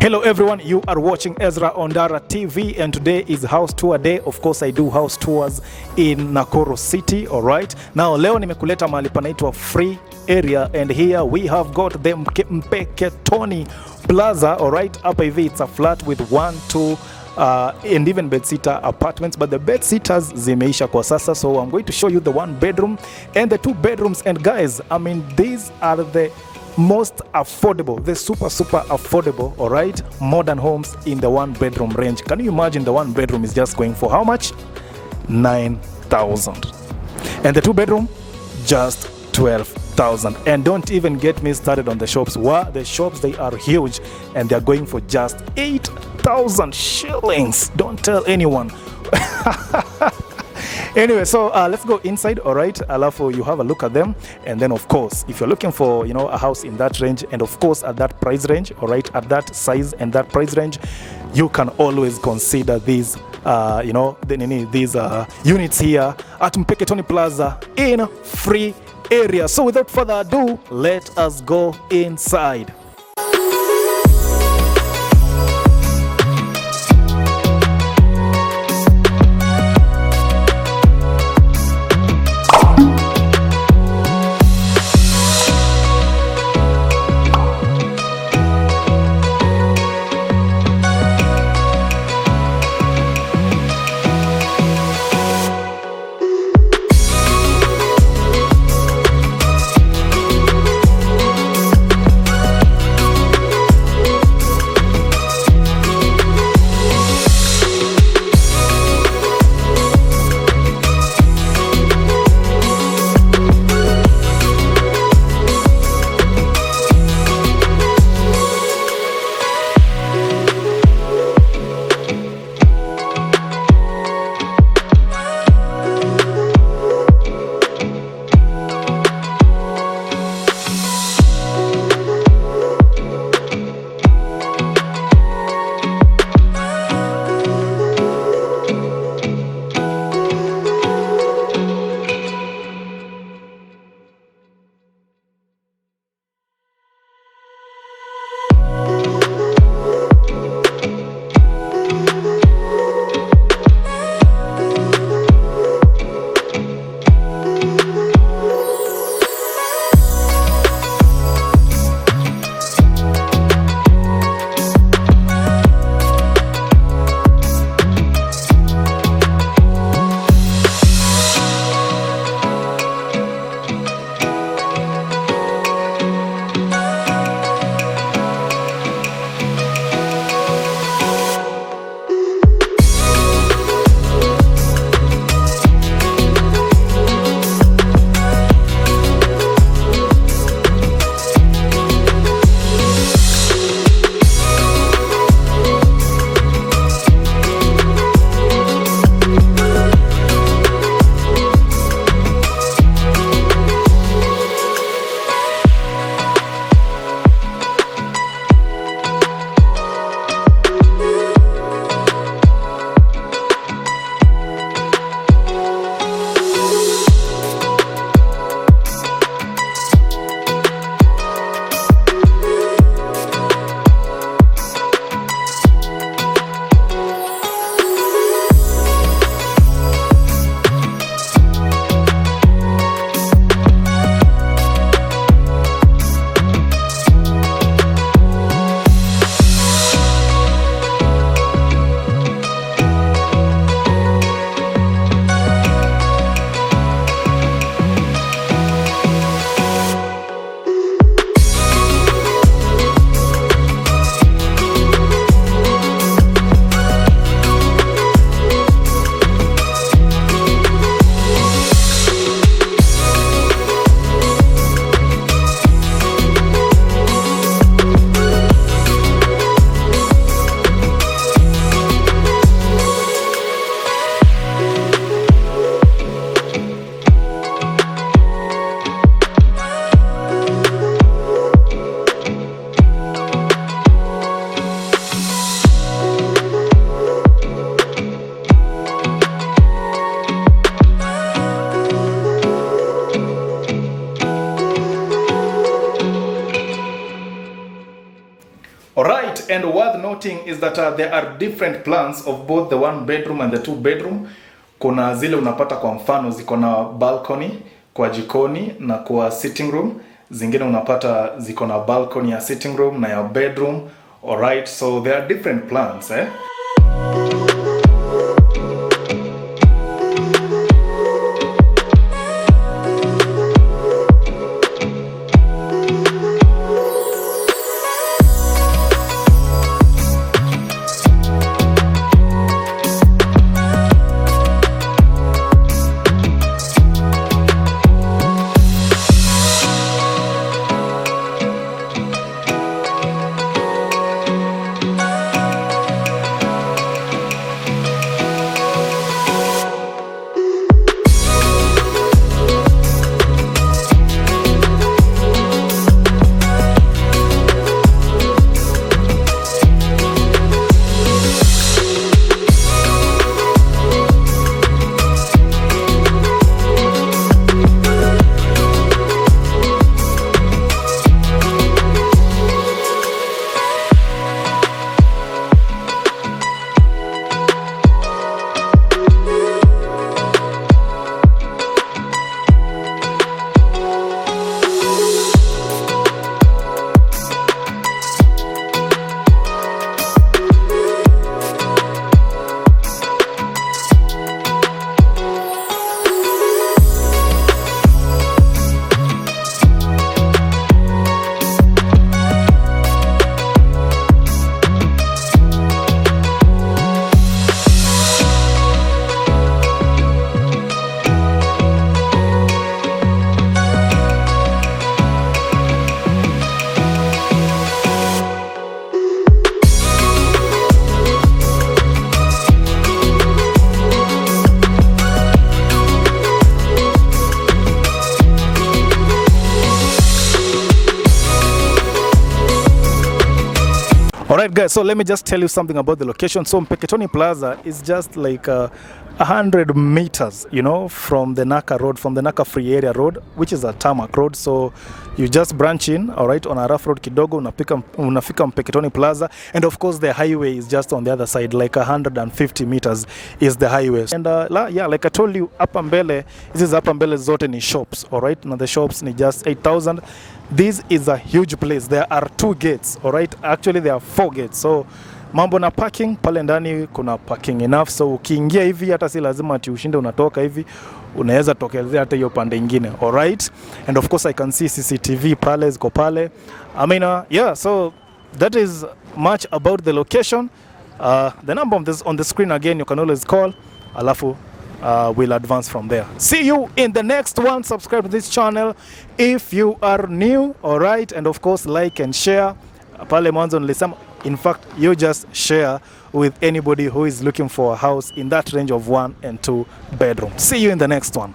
Hello everyone, you are watching EZRA ONDARA TV and today is house tour day. Of course I do house tours in Nakuru city, alright. Now leo nimekuleta mahali panaitwa free area and here we have got the Mpeketoni Plaza, alright. Hapa hivi it's a flat with 1, 2 and even bedsitter apartments, but the bedsitters zimeisha kwa sasa, so I'm going to show you the 1 bedroom and the 2 bedrooms. And guys, I mean, these are the most affordable, the super affordable, all right, modern homes in the 1 bedroom range. Can you imagine the 1 bedroom is just going for how much? 9,000, and the 2 bedroom just 12,000. And don't even get me started on the shops. Wow, the shops, they are huge and they're going for just 8,000 shillings. Don't tell anyone. Anyway, so let's go inside, all right. Alafu, you have a look at them, and then of course, if you're looking for, you know, a house in that range, and of course at that price range, all right, at that size and that price range, you can always consider these, you know, these units here at Mpeketoni Plaza in free area. So without further ado, let us go inside. noting is that there are different plans of both the 1 bedroom and the 2 bedroom. Kuna zile unapata kwa mfano ziko na balcony kwa jikoni na kwa sitting room. Zingine unapata ziko na balcony ya sitting room na ya bedroom. Alright, so there are different plans, eh? Alright guys, so let me just tell you something about the location. So Mpeketoni Plaza is just like 100 meters, you know, from the Naka road, from the Naka free area road, which is a tarmac road. So you just branch in, alright, on a rough road kidogo, unafika Mpeketoni Plaza, and of course the highway is just on the other side, like 150 meters is the highway. And yeah, like I told you, hapa mbele, this is hapa mbele zote ni shops, alright, now the shops ni just 8,000. This is a huge place. There are 2 gates, alright, actually there are 4 gates. So mambo na parking, pale ndani kuna parking enough. So ukiingia hivi hata si lazima ati ushinde unatoka hivi, unaweza tokelezea hata hiyo pande nyingine, alright. And of course I can see CCTV pale ziko pale. I mean yeah, so that is much about the location. The number on the screen again, you can always call, alafu we'll advance from there. See you in the next one. Subscribe to this channel if you are new, alright, and of course like and share. Pale mwanzo nilisema, in fact you just share with anybody who is looking for a house in that range of 1 and 2 bedroom. See you in the next one.